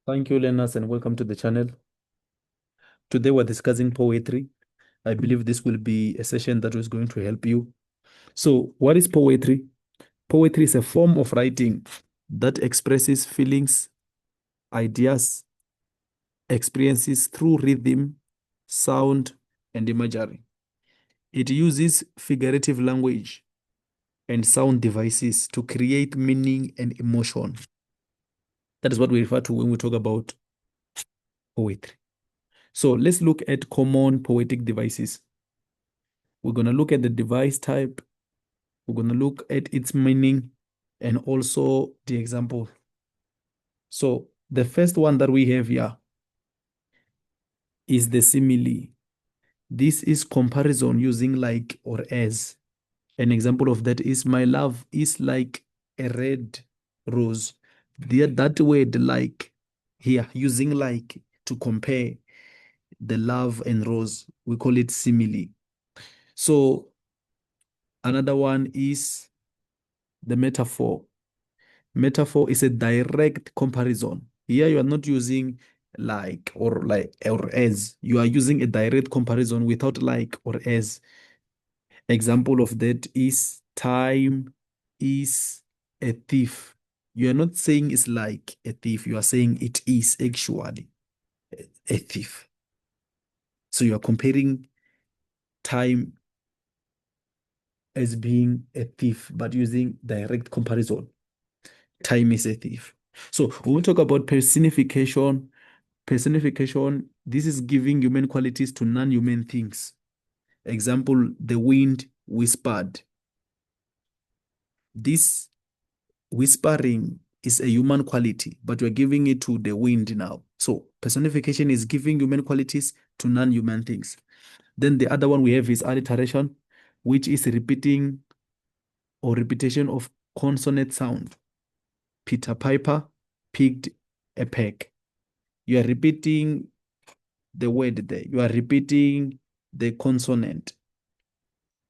Thank you, learners, and welcome to the channel. Today we're discussing poetry. I believe this will be a session that is going to help you. So, what is poetry? Poetry is a form of writing that expresses feelings, ideas, experiences through rhythm, sound, and imagery. It uses figurative language and sound devices to create meaning and emotion. That is what we refer to when we talk about poetry. So let's look at common poetic devices. We're going to look at the device type. We're going to look at its meaning and also the example. So the first one that we have here is the simile. This is comparison using like or as. An example of that is my love is like a red rose. That word like here, using like to compare the love and rose, we call it simile. So another one is the metaphor. Metaphor is a direct comparison. Here you are not using like or as. You are using a direct comparison without like or as. Example of that is time is a thief. You are not saying it's like a thief. You are saying it is actually a thief. So you are comparing time as being a thief, but using direct comparison. Time is a thief. So when we talk about personification, this is giving human qualities to non-human things. Example, the wind whispered. This whispering is a human quality, but we're giving it to the wind now. So personification is giving human qualities to non-human things. Then the other one we have is alliteration, which is repeating or repetition of consonant sound. Peter Piper picked a peck. You are repeating the word there. You are repeating the consonant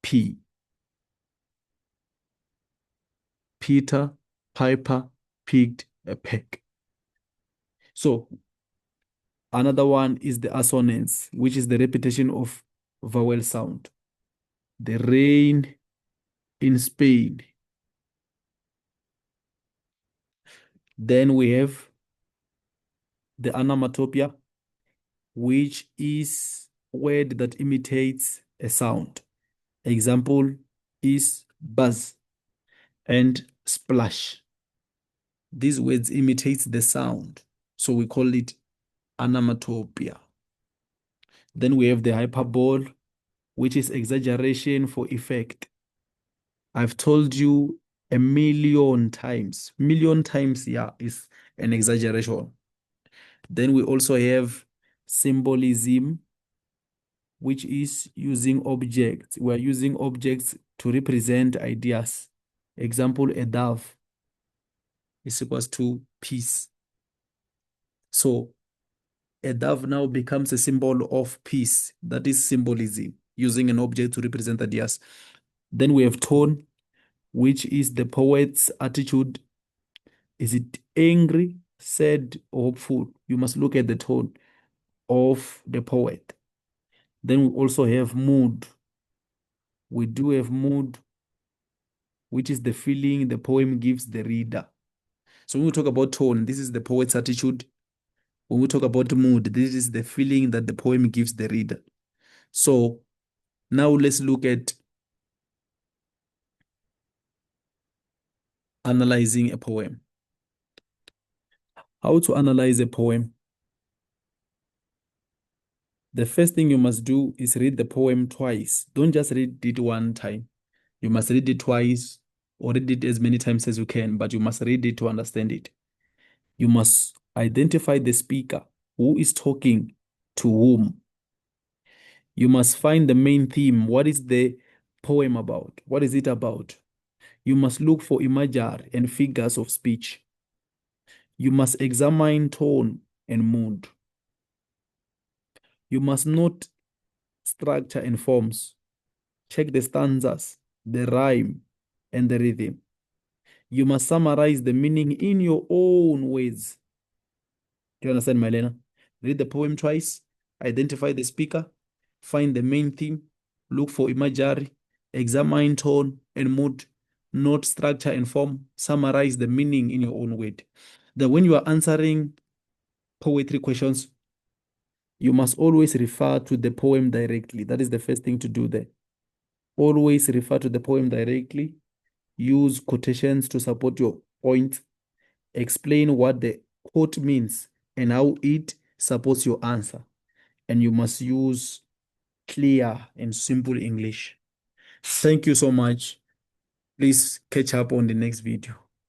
P. Peter Piper picked a peck. So another one is the assonance, which is the repetition of vowel sound. The rain in Spain. Then we have the onomatopoeia, which is word that imitates a sound. Example is buzz and splash. These words imitate the sound, so we call it onomatopoeia. Then we have the hyperbole, which is exaggeration for effect. I've told you a million times. Million times, yeah, is an exaggeration. Then we also have symbolism, which is using objects. We're using objects to represent ideas. Example, a dove is equals to peace. So a dove now becomes a symbol of peace. That is symbolism, using an object to represent ideas. Then we have tone, which is the poet's attitude. Is it angry, sad, or hopeful? You must look at the tone of the poet. Then we also have mood. We do have mood, which is the feeling the poem gives the reader. So when we talk about tone, this is the poet's attitude. When we talk about mood, this is the feeling that the poem gives the reader. So now let's look at analyzing a poem. How to analyze a poem? The first thing you must do is read the poem twice. Don't just read it one time. You must read it twice or read it as many times as you can, but you must read it to understand it. You must identify the speaker, who is talking to whom. You must find the main theme. What is the poem about? What is it about? You must look for imagery and figures of speech. You must examine tone and mood. You must note structure and forms. Check the stanzas, the rhyme, and the rhythm. You must summarize the meaning in your own words. Do you understand, Milena? Read the poem twice, identify the speaker, find the main theme, look for imagery, examine tone and mood, note structure and form, summarize the meaning in your own word. Then when you are answering poetry questions, you must always refer to the poem directly. That is the first thing to do there. Always refer to the poem directly. Use quotations to support your point. Explain what the quote means and how it supports your answer. And you must use clear and simple English. Thank you so much. Please catch up on the next video.